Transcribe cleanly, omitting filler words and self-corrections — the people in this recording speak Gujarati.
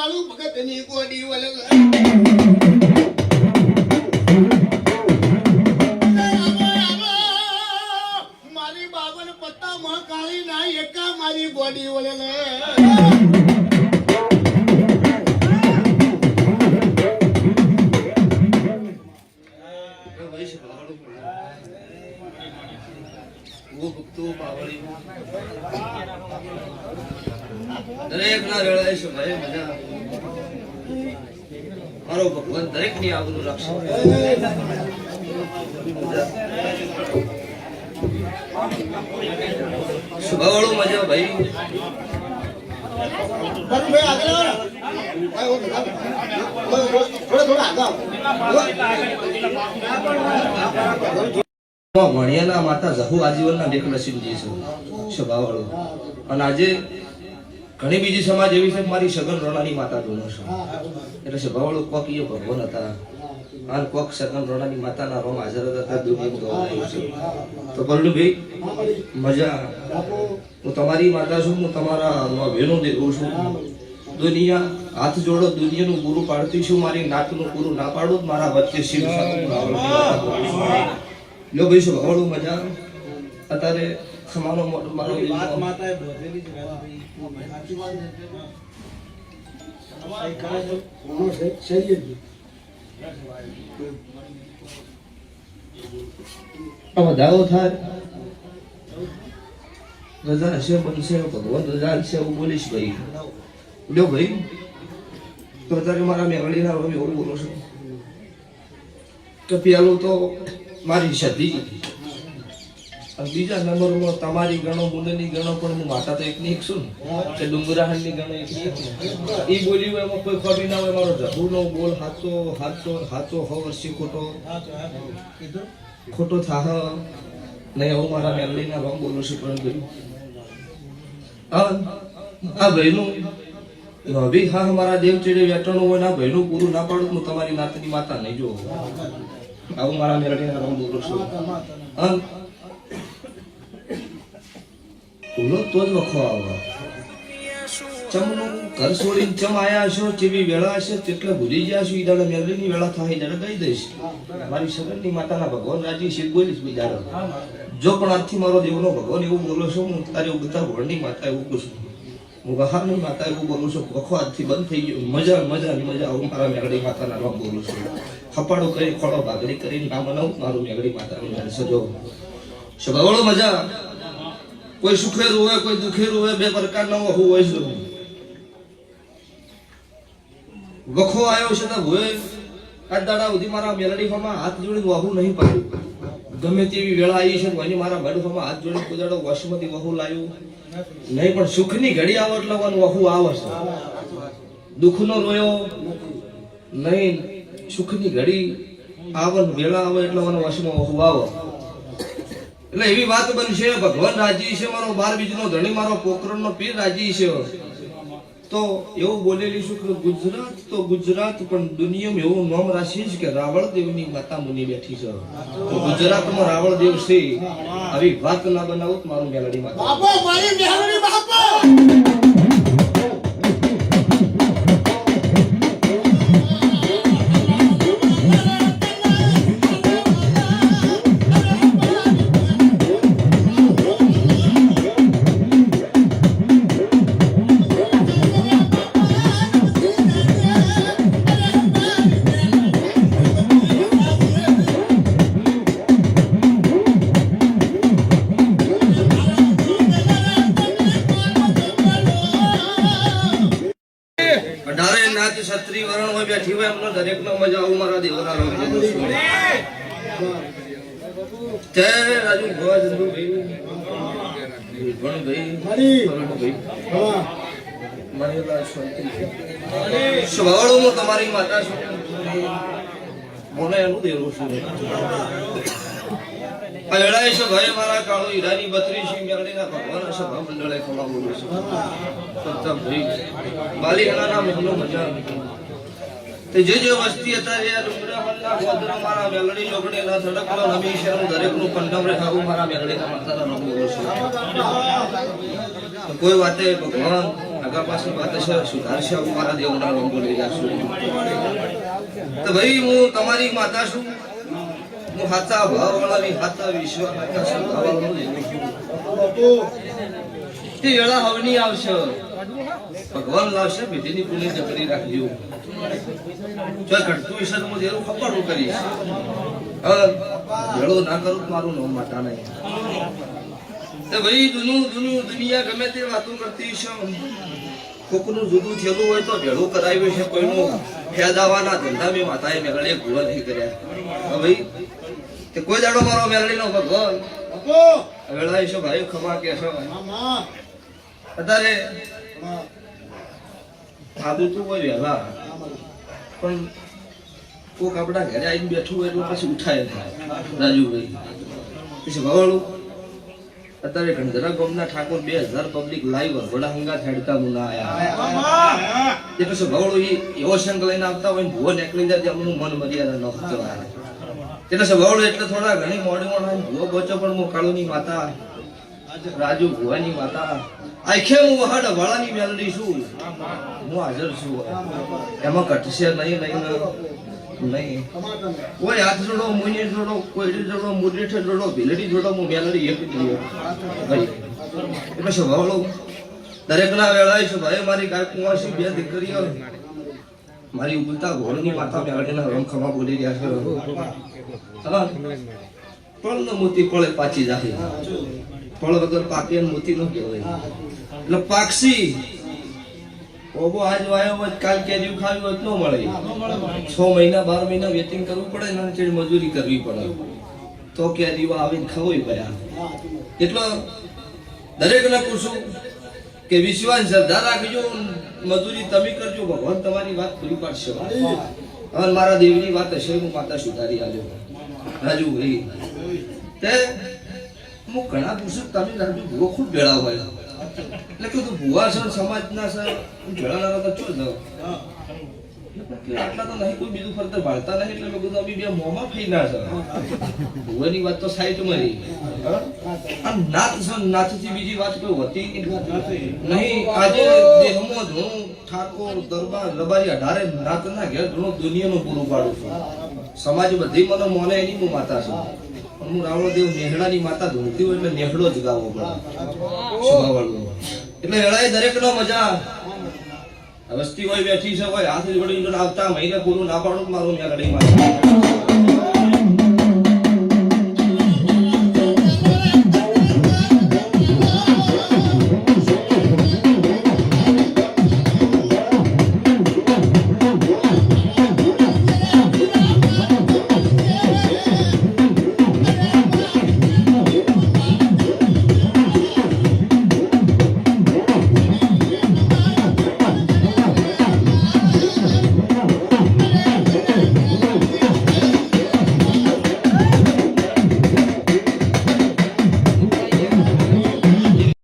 કાળુ ભગત ની ગોડી વલગ મારી બાબન પત્તા માં કાળી ના એકા મારી ગોડી વલગ દરેક ના વેળાએ છે ભાઈ મજા મારો ભગવાન દરેક ની આવનું રક્ષણ શુભાવાળું મજા ભાઈ વણિયાના માતા જહુ આજીવનના લેખ નસીબજી છે શુભાવાળું અને આજે ઘણી બીજી સમાજ એવી છે મારી સગન રોણાની માતા દોનો છે એટલે સભાવાળો કોક એ ભગવાન હતા અને કોક સગન રોણાની માતાના રોમ હાજર હતા દુનિયા ગવાયું છે તો બલ્લુ ભાઈ મજા હું તમારી માતા છું હું તમારા બહેનો દેવું છું દુનિયા હાથ જોડો દુનિયાનું પૂરું પાડતી છું મારી નાતનું પૂરું ના પાડું મારા વચ્ચે શિવ લો ભાઈ સભાવાળો મજા અત્યારે ખમાનો મારો માતાએ બોધેલી છે સાચી વાત છે દાવો થાય રજા હશે બનશે ભગવાન રજા હશે એવું બોલીશ ભાઈ લો ભાઈ તો અત્યારે મારા મેઘડીના રોમ એવું બોલો છું કે પેલું તો મારી સદી બીજા નંબરમાં તમારી ગણો મુંડની ગણો પણ હું માતા તો એકની એક છું ને ડુંગરાહણની ગણો એકની એક એ બોલી હોય એમાં કોઈ ખોટી ના હોય મારો જહુનો બોલ હાચો હાચો હાચો હો વર્ષી ખોટો થાહ નહીં હું મારા મેલડીના રોમ બોલું છું પણ ભાઈ આ ભાઈનું ભાભી હા મારા દેવ ચેડે વેટણું હોય ના ભાઈનું પૂરું ના પાડું હું તમારી નાતની માતા નહીં જોઉં આવું મારા મેલડીના રોમ બોલું છું બોલો તો જ વખો આવે ચમનું ઘર છોડીને ચમ આયા છો જેવી વેળા હશે તેટલે ભૂલી ગયા છો ઈ દાડે મેલડીની વેળા થાય દાડે કહી દઈશ મારી સગનની માતાના ભગવાન રાજી શિવ બોલીશ બી દાડે જો પણ આજથી મારો દેવનો ભગવાન એવું બોલો છો હું તારી બધા ભણની માતા એવું કહું છું હું બહારની માતા એવું બોલું છું વખો આજથી બંધ થઈ ગયો મજા મજા હું મારા મેલડી માતાના નામ બોલું છું ખપાડો કરી ખોડો ભાગડી કરીને નામ બનાવું મારું મેલડી માતાનું સજો સ્વભાવળો મજા કોઈ સુખેરું હોય કોઈ દુખેરું હોય બે પ્રકારના વહુ હોય છે વખો આવ્યો છે તો ભોય આજ દાડા સુધી મારા મેલડીફામાં હાથ જોડીને વહુ નહીં પાડ્યું ગમે તેવી વેળા આવી છે એની મારા મેલડીફામાં હાથ જોડીને કુદાડો વશમાંથી વહુ લાવ્યું નહીં પણ સુખની ઘડી આવે એટલે વહુ આવે છે દુઃખનો રોયો નહીં સુખની ઘડી આવે વેળા આવે એટલે વશમાં વહુ આવે એટલે એવી વાત બનશે ભગવાન રાજી છે મારો બાર બીજનો ધણી મારો પોકરણનો પીર રાજી છે તો એવું બોલેલી છું કે ગુજરાત પણ દુનિયામાં એવું નામ રાશિ છે કે રાવળ દેવની માતા મુનિ બેઠી છે તો ગુજરાતમાં રાવળ દેવ છે આવી વાત ના બનાવું મારું મેલડી માતા બાપો મારી મેલડી બાપો છત્રી વરણ હોય બેઠી હોય એમનો દરેક નો મજા આવું મારા દેવના રોમ જય રાજુ ભવા જંદુ ભાઈ પણ ભાઈ મારી સ્વભાવમાં તમારી માતા છું મને એનું દેવું છું અલડાય છે ભાઈ મારા કાળો હીરાની 32 મેળડીના ભગવાન સભા મંડળે ખમા બોલું છું સત્તા ભાઈ બાલીહાના મહેલો મજા તે જે વસ્તી હતા એ ડુંગરા મનના ગોદરા મારા મેલડી લોગડીના સડકનો હંમેશા દરેકનું કંડમ રેખાવું મારા મેલડીના માતાના નામ બોલું છું કોઈ વાતે ભગવાન આગળ પાછળ વાત હશે સુધારશે મારા દેવના રંગ બોલી જશું તો ભાઈ હું તમારી માતા છું હું હાચા ભાવવાળાની હાચા વિશ્વાસના સ્વભાવવાળો લેવું છું તે વેળા હવની આવશે ભગવાન લાવશે પેઢીની પુલી જકડી રાખજો જો ઘટતું વિશે હું જેવું ખબર કરીશ વેળો ના કરું મારું નામ માતા નહીં તો ભાઈ દુનિયા ગમે તે વાતો કરતી છે કોકનું જુદું થયેલું હોય તો ભેળું કરાવ્યું છે કોઈનું ફેદાવાના ધંધા મેં માતાએ મેળડીએ ભૂવા નહીં કર્યા ભાઈ તે કોઈ દાડો મારો મેળડી નો ભગવાન વેળા છે ભાઈ ખમા કે છે અત્યારે ખાધું તું હોય વહેલા પણ કોક આપણા ઘરે આવીને બેઠું હોય એટલે પછી ઉઠાય રાજુભાઈ પછી ભવાળું અત્યારે ગંધરા ગામના ઠાકોર 2000 પબ્લિક લાઈવ વડા હંગા ખેડતા મુના આયા એ પછી ભવાળું એવો સંગ લઈને આવતા હોય ભૂવો નીકળી જાય એમનું મન મર્યાદા ન હતો એટલે ભવાળું એટલે થોડા ઘણી મોડી ભૂવો પહોંચો પણ હું કાળુની માતા રાજુ ભુવાની માતા આખે હું વહાડ વાળાની મેલડી છું હું હાજર છું એમાં ઘટશે નહીં નહીં કોઈ હાથ જોડો મુની જોડો કોઈ જોડો મુરલીઠ જોડો ભીલડી જોડો હું મેલડી એક જ ભાઈ એટલે સ્વભાવલો દરેકના વેળાએ છે ભાઈ મારી ગાય કુંવાસી બે દીકરીઓ મારી ઉગલતા ઘોડની માતા મેલડીના રમખમા બોલી રહ્યા છે પણ મોતી પડે પાછી જાય ફળ વગર પાકે મોતી ન કહેવાય એટલે પાક્ષી ઓબો આજ વાયો હોય કાલ કેરી ખાવી હોય ન મળે 6 મહિના 12 મહિના વેટિંગ કરવું પડે ને ચેડ મજૂરી કરવી પડે તો કેરી આવીને ખવાઈ ગયા એટલે દરેકને પૂછું કે વિશ્વાસ શ્રદ્ધા રાખજો મજૂરી તમે કરજો ભગવાન તમારી વાત પૂરી પાડશે હવે મારા દેવની વાત હશે હું માતા સુધારી આજો રાજુ ભાઈ તે હું ઘણા પૂછું તમે રાજુ ભૂવો ખૂબ ભેળા હોય એટલે કે ભૂવા છે સમાજના છે ભેળાના તો છો આટલા તો નહીં કોઈ બીજું ફરતા ભાળતા નહીં એટલે લોકો તો બે મોંમાં ફઈ ના છે ભૂવાની વાત તો સાઈડ મારી નાથ છે નાથથી બીજી વાત કોઈ હોતી નહીં આજે દેહમાં ધૂણું ઠાકોર દરબાર રબારી 18 નાથના ઘેર ધૂણું દુનિયાનું પૂરું પાડું છું સમાજ બધી મને મોને એની હું માતા છું હું રાવણદેવ નેહડાની માતા ધૂણતી હોય એટલે નેહડો જ ગાવો પડે સ્વભાવવાળો એટલે વેળાએ દરેકનો મજા વસ્તી હોય બેઠી છે હોય હાથ જોડીને આવતા મહિને પૂરું ના પાડું મારું મેલડી માં